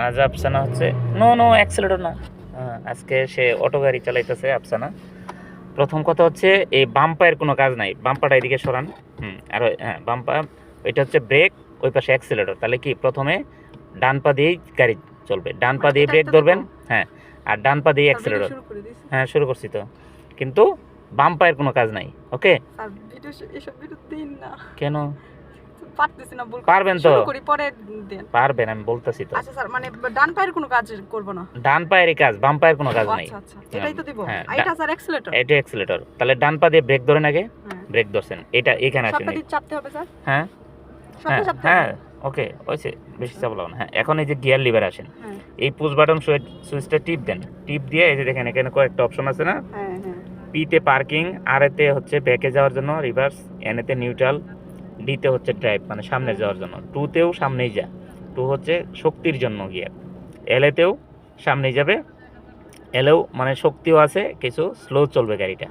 আজ আফসানা হচ্ছে no no accelerator না। আজকে সে অটো গাড়ি চালাইতেছে আফসানা। প্রথম কথা হচ্ছে এই বাম্পায়ের কোনো কাজ নাই, বাম্পারটা এদিকে সরান। আর হ্যাঁ বাম্পার ওইটা হচ্ছে ব্রেক, ওই পাশে অ্যাক্সেলেটর। তাহলে কি প্রথমে ডান পা দিয়েই গাড়ি চলবে, ডান পা দিয়ে ব্রেক ধরবেন। হ্যাঁ, আর ডান পা দিয়ে অ্যাক্সেলেটর। হ্যাঁ শুরু করছি তো, কিন্তু বাম্পায়ের কোনো কাজ নাই। ওকে কেন পারতেছি না, বলতে পারবেন তো, শুরু করি পরে দেন। পারবেন, আমি বলতেছি তো। আচ্ছা স্যার, মানে ডান পায়ের কোনো কাজ করব না? ডান পায়েরই কাজ, বাম পায়ের কোনো কাজ নাই। আচ্ছা আচ্ছা, এটাই তো দিব। হ্যাঁ, এটা স্যার অ্যাক্সিলারেটর। এটা অ্যাক্সিলারেটর। তাহলে ডান পা দিয়ে ব্রেক ধরেন আগে। ব্রেক ধরছেন, এটা এখানে আসেন। সবটা চাপতে হবে স্যার? হ্যাঁ সবটা চাপতে হ্যাঁ হবে। ওকে, হইছে, বেশি চাপ লাগানো। হ্যাঁ, এখন এই যে গিয়ার লিভার আসেন, এই পুশ বাটন সুইচটা টিপ দেন। টিপ দিয়ে এই যে দেখেন এখানে কয়েকটা অপশন আছে না? হ্যাঁ হ্যাঁ। পি তে পার্কিং, আর এতে হচ্ছে ব্যাকে যাওয়ার জন্য রিভার্স, এন এতে নিউট্রাল, ডি তে হচ্ছে ড্রাইভ মানে সামনে যাওয়ার জন্য, টু তেও সামনেই যা, টু হচ্ছে শক্তির জন্য গিয়ার, এল এতেও সামনেই যাবে, এলেও মানে শক্তিও আছে, কিছু স্লো চলবে গাড়িটা।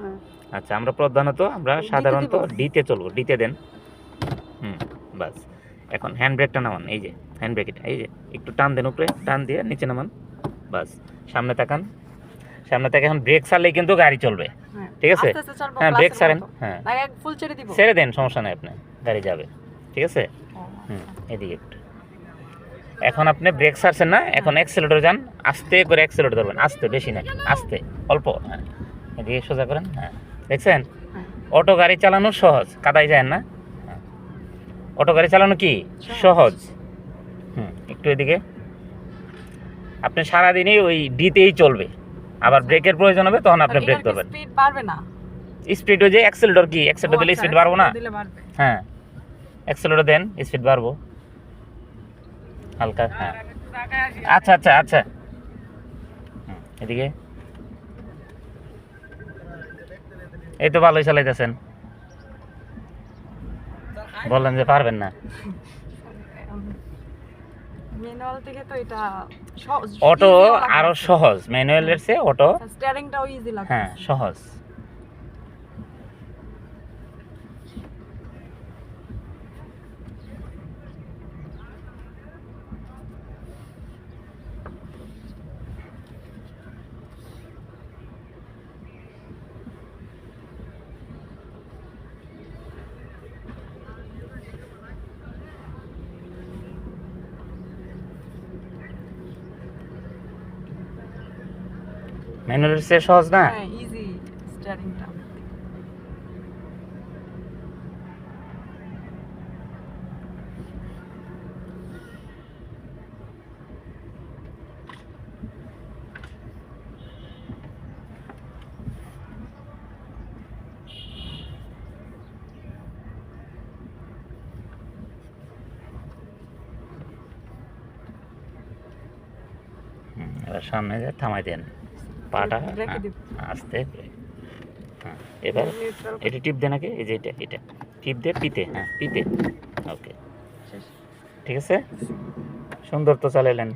আচ্ছা, আমরা সাধারণত ডিতে চলবো, ডিতে দেন। বাস। এখন হ্যান্ড ব্রেকটা নামান, এই যে হ্যান্ড ব্রেক, এটা এই যে একটু টান দেন উপরে, টান দিয়ে নিচে নামান। বাস, সামনে তাকান, সামনে তাকে। এখন ব্রেক ছাড়লেই কিন্তু গাড়ি চলবে, ঠিক আছে? হ্যাঁ ব্রেক ছাড়েন, হ্যাঁ ফুল ছেড়ে দিব, ছেড়ে দেন, সমস্যা নেই, আপনি গাড়ি যাবে, ঠিক আছে? এদিকে একটু। এখন আপনি ব্রেক ছাড়ছেন না, এখন অ্যাক্সেলেটর যান, আস্তে করে অ্যাক্সেলেটর ধরবেন, আস্তে, বেশি না, আস্তে অল্প। হ্যাঁ, এদিকে সোজা করেন। হ্যাঁ দেখছেন, অটো গাড়ি চালানো সহজ, কাদায় যায় না। অটো গাড়ি চালানো কি সহজ। একটু এদিকে। আপনি সারাদিনই ওই ডিতেই চলবে, আবার ব্রেকের প্রয়োজন হবে তখন আপনি ব্রেক ধরবেন। স্পিড বাড়বে না? স্পিড ওই যে অ্যাক্সেলেটর, কি অ্যাক্সেলেটর দিলে স্পিড বাড়বো না? হ্যাঁ, অ্যাক্সেলেটর দেন, স্পিড বাড়বো হালকা। হ্যাঁ আচ্ছা আচ্ছা আচ্ছা, এদিকে। এই তো ভালোই চালাইতেছেন, বললেন যে পারবেন না। ম্যানুয়াল থেকে তো এটা অটো আরো সহজ, ম্যানুয়ালের চেয়ে অটো। স্টিয়ারিংটাও ইজি লাগে। হ্যাঁ সহজ। ম্যানুয়ালের চেয়ে সহজ না? হ্যাঁ ইজি স্টিয়ারিংটা। এবার সামনে যা থামাই দেন পাটা, আস্তে। হ্যাঁ এবার এটা টিপ দেন আগে, এই যে এটা, এটা টিপ দিয়ে পিতে। হ্যাঁ পিতে, ওকে ঠিক আছে, সুন্দর তো চালাইলেন।